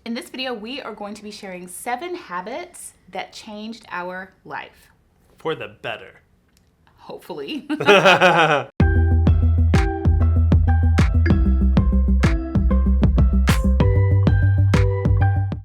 In this video, we are going to be sharing 7 habits that changed our life. For the better. Hopefully.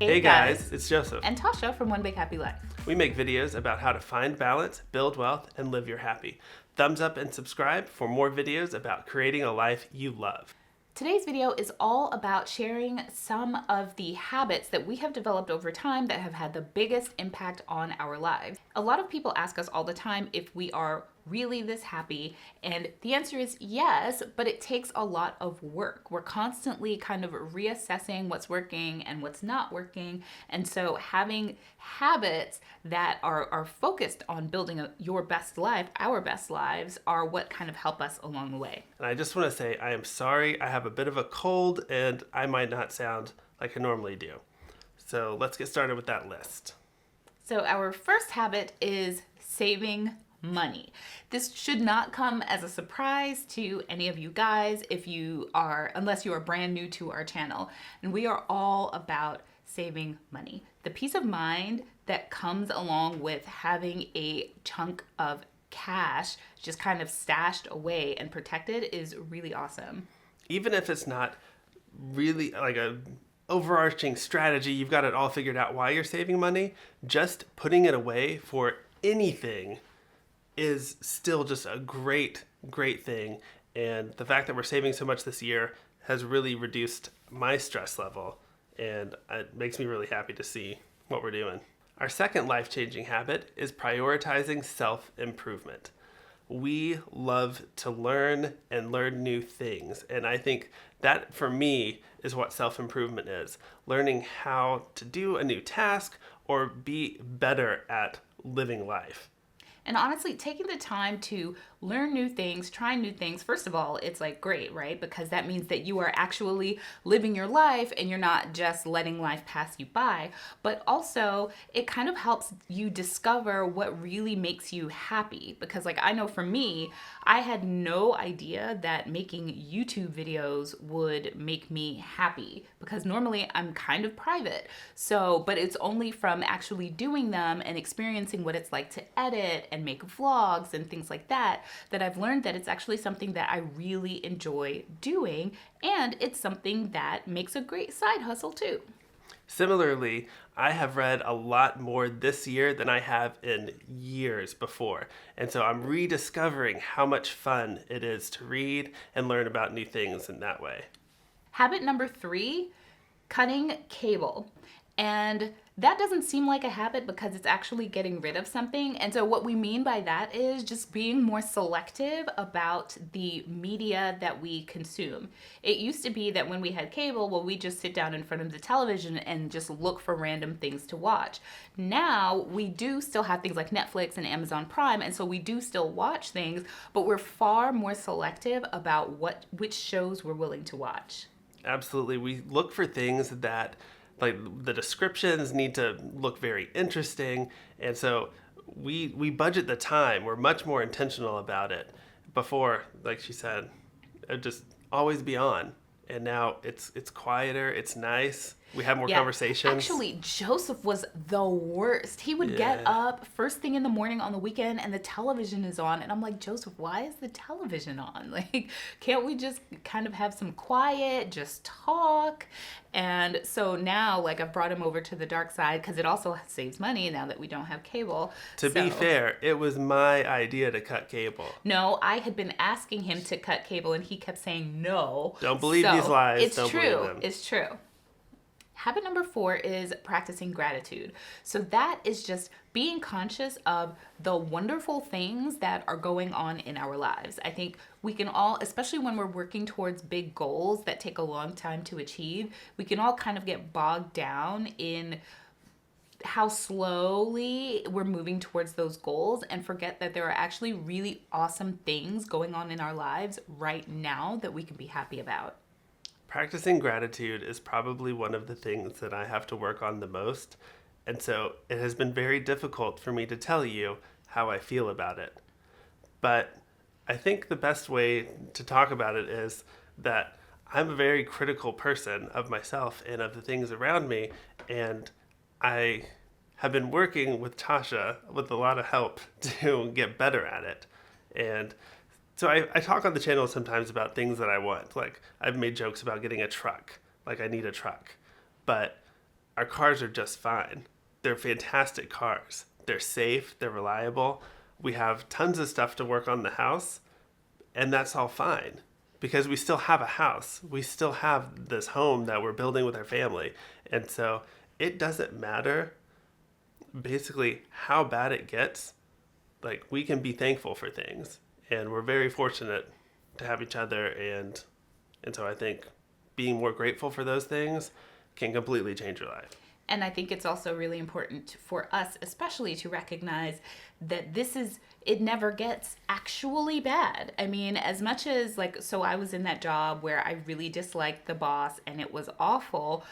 Hey guys, it's Joseph. And Tasha from One Big Happy Life. We make videos about how to find balance, build wealth, and live your happy. Thumbs up and subscribe for more videos about creating a life you love. Today's video is all about sharing some of the habits that we have developed over time that have had the biggest impact on our lives. A lot of people ask us all the time if we are really this happy, and the answer is yes, but it takes a lot of work. We're constantly kind of reassessing what's working and what's not working, and so having habits that are focused on building your best life, our best lives, are what kind of help us along the way. And I just want to say I am sorry, I have a bit of a cold and I might not sound like I normally do. So let's get started with that list. So our first habit is saving money. This should not come as a surprise to any of you guys unless you are brand new to our channel. And we are all about saving money. The peace of mind that comes along with having a chunk of cash just kind of stashed away and protected is really awesome. Even if it's not really like a overarching strategy, you've got it all figured out why you're saving money, just putting it away for anything is still just a great thing. And the fact that we're saving so much this year has really reduced my stress level, and it makes me really happy to see what we're doing. Our second life-changing habit is prioritizing self-improvement. We love to learn and learn new things, and I think that for me is what self-improvement is. Learning how to do a new task or be better at living life. And honestly, taking the time to learn new things, try new things, first of all, it's like great, right? Because that means that you are actually living your life and you're not just letting life pass you by. But also, it kind of helps you discover what really makes you happy. Because like I know for me, I had no idea that making YouTube videos would make me happy. Because normally I'm kind of private. But it's only from actually doing them and experiencing what it's like to edit and make vlogs and things like that I've learned that it's actually something that I really enjoy doing, and it's something that makes a great side hustle too. Similarly, I have read a lot more this year than I have in years before, and so I'm rediscovering how much fun it is to read and learn about new things in that way. Habit number 3, cutting cable. And that doesn't seem like a habit because it's actually getting rid of something. And so what we mean by that is just being more selective about the media that we consume. It used to be that when we had cable, well, we just sit down in front of the television and just look for random things to watch. Now we do still have things like Netflix and Amazon Prime, and so we do still watch things, but we're far more selective about which shows we're willing to watch. Absolutely. We look for things that like the descriptions need to look very interesting, and so we budget the time. We're much more intentional about it. Before, like she said, it'd just always be on, and now it's quieter, it's nice. We have more conversations. Actually, Joseph was the worst. He would get up first thing in the morning on the weekend and the television is on. And I'm like, Joseph, why is the television on? Like, can't we just kind of have some quiet, just talk? And so now, like, I've brought him over to the dark side because it also saves money now that we don't have cable. To be fair, it was my idea to cut cable. No, I had been asking him to cut cable and he kept saying no. Don't believe these lies. It's Don't true. believe them. It's true. Habit number 4 is practicing gratitude. So that is just being conscious of the wonderful things that are going on in our lives. I think we can all, especially when we're working towards big goals that take a long time to achieve, we can all kind of get bogged down in how slowly we're moving towards those goals and forget that there are actually really awesome things going on in our lives right now that we can be happy about. Practicing gratitude is probably one of the things that I have to work on the most, and so it has been very difficult for me to tell you how I feel about it. But I think the best way to talk about it is that I'm a very critical person of myself and of the things around me. And I have been working with Tasha with a lot of help to get better at it. And so I talk on the channel sometimes about things that I want. Like, I've made jokes about getting a truck. Like, I need a truck. But our cars are just fine. They're fantastic cars. They're safe. They're reliable. We have tons of stuff to work on the house. And that's all fine. Because we still have a house. We still have this home that we're building with our family. And so it doesn't matter basically how bad it gets. Like, we can be thankful for things. And we're very fortunate to have each other. And so I think being more grateful for those things can completely change your life. And I think it's also really important for us, especially, to recognize that it never gets actually bad. I mean, as much as, so I was in that job where I really disliked the boss and it was awful,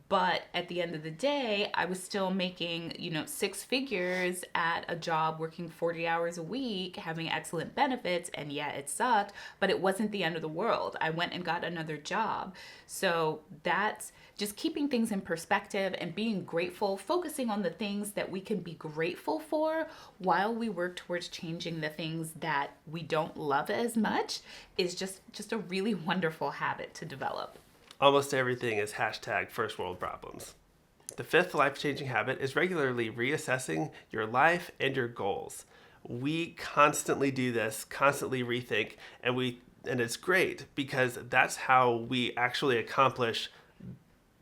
but at the end of the day, I was still making, 6 figures at a job, working 40 hours a week, having excellent benefits, and yeah, it sucked, but it wasn't the end of the world. I went and got another job. So that's just keeping things in perspective and being grateful, focusing on the things that we can be grateful for while we work towards changing the things that we don't love as much is just a really wonderful habit to develop. Almost everything is hashtag first world problems. The 5th life-changing habit is regularly reassessing your life and your goals. We constantly do this, constantly rethink, and it's great because that's how we actually accomplish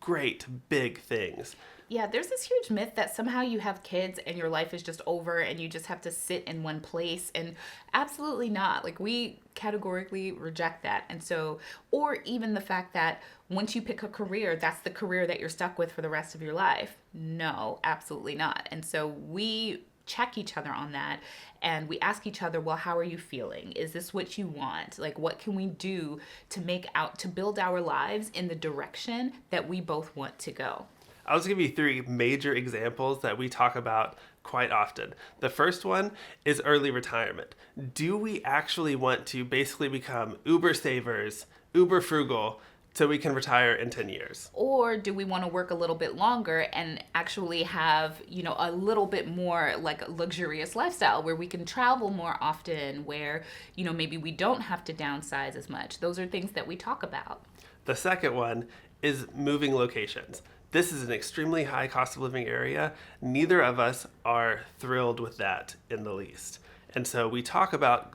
great big things. Yeah, there's this huge myth that somehow you have kids and your life is just over and you just have to sit in one place, and absolutely not. Like, we categorically reject that. And so, or even the fact that once you pick a career, that's the career that you're stuck with for the rest of your life. No, absolutely not. And so we check each other on that, and we ask each other, well, how are you feeling? Is this what you want? Like, what can we do to build our lives in the direction that we both want to go? I'll just give you 3 major examples that we talk about quite often. The first one is early retirement. Do we actually want to basically become uber savers, uber frugal, so we can retire in 10 years? Or do we want to work a little bit longer and actually have, a little bit more like a luxurious lifestyle where we can travel more often, where, maybe we don't have to downsize as much? Those are things that we talk about. The second one is moving locations. This is an extremely high cost of living area. Neither of us are thrilled with that in the least. And so we talk about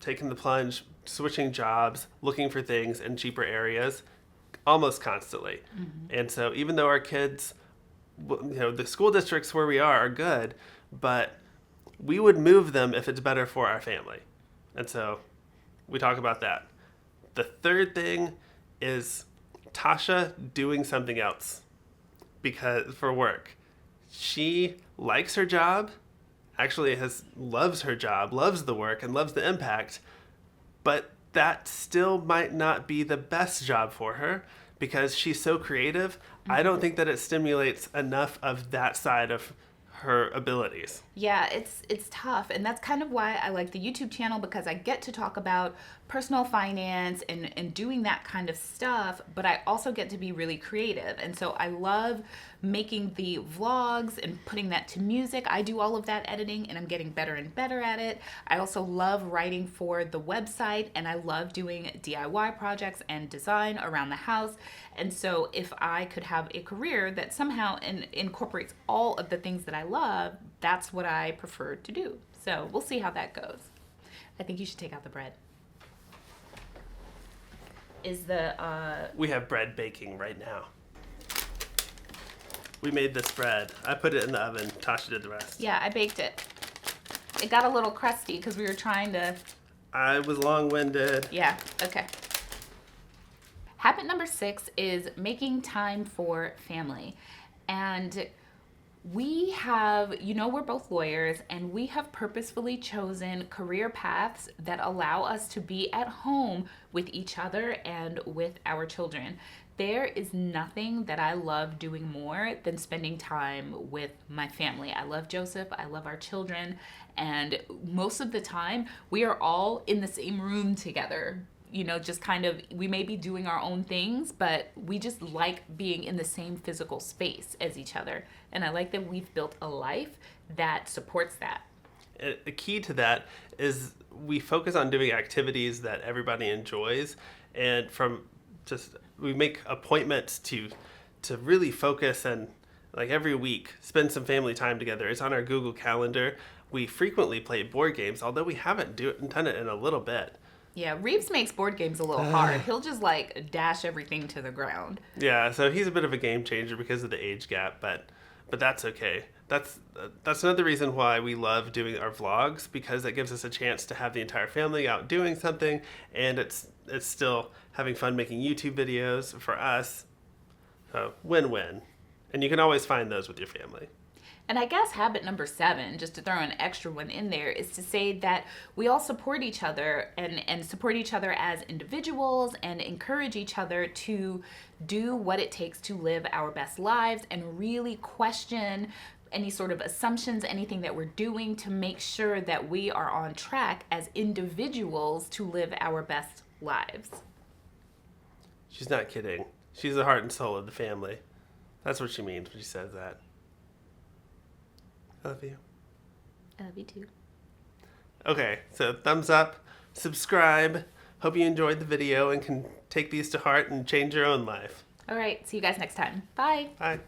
taking the plunge, switching jobs, looking for things in cheaper areas almost constantly. Mm-hmm. And so even though our kids, the school districts where we are good, but we would move them if it's better for our family. And so we talk about that. The third thing is Tasha doing something else for work. She likes her job, actually loves her job, loves the work, and loves the impact, but that still might not be the best job for her because she's so creative. Mm-hmm. I don't think that it stimulates enough of that side of her abilities. Yeah, it's tough. And that's kind of why I like the YouTube channel, because I get to talk about personal finance and doing that kind of stuff, but I also get to be really creative. And so I love making the vlogs and putting that to music. I do all of that editing and I'm getting better and better at it. I also love writing for the website, and I love doing DIY projects and design around the house. And so if I could have a career that somehow incorporates all of the things that I love, that's what I prefer to do. So we'll see how that goes. I think you should take out the bread. We have bread baking right now. We made this bread. I put it in the oven. Tasha did the rest. Yeah, I baked it. It got a little crusty because we were trying to... I was long-winded. Yeah, okay. Habit number 6 is making time for family. And we have, we're both lawyers, and we have purposefully chosen career paths that allow us to be at home with each other and with our children. There is nothing that I love doing more than spending time with my family. I love Joseph, I love our children, and most of the time we are all in the same room together. just kind of, we may be doing our own things, but we just like being in the same physical space as each other. And I like that we've built a life that supports that. The key to that is we focus on doing activities that everybody enjoys, and we make appointments to really focus and, like, every week spend some family time together. It's on our Google Calendar. We frequently play board games, although we haven't done it in a little bit. Yeah, Reeves makes board games a little hard. He'll just like dash everything to the ground. Yeah, so he's a bit of a game changer because of the age gap, but that's okay. That's another reason why we love doing our vlogs, because it gives us a chance to have the entire family out doing something, and it's still having fun making YouTube videos for us. So win-win. And you can always find those with your family. And I guess habit number 7, just to throw an extra one in there, is to say that we all support each other and support each other as individuals and encourage each other to do what it takes to live our best lives and really question any sort of assumptions, anything that we're doing, to make sure that we are on track as individuals to live our best lives. She's not kidding. She's the heart and soul of the family. That's what she means when she says that. I love you. I love you too. Okay, so thumbs up, subscribe. Hope you enjoyed the video and can take these to heart and change your own life. All right, see you guys next time. Bye. Bye.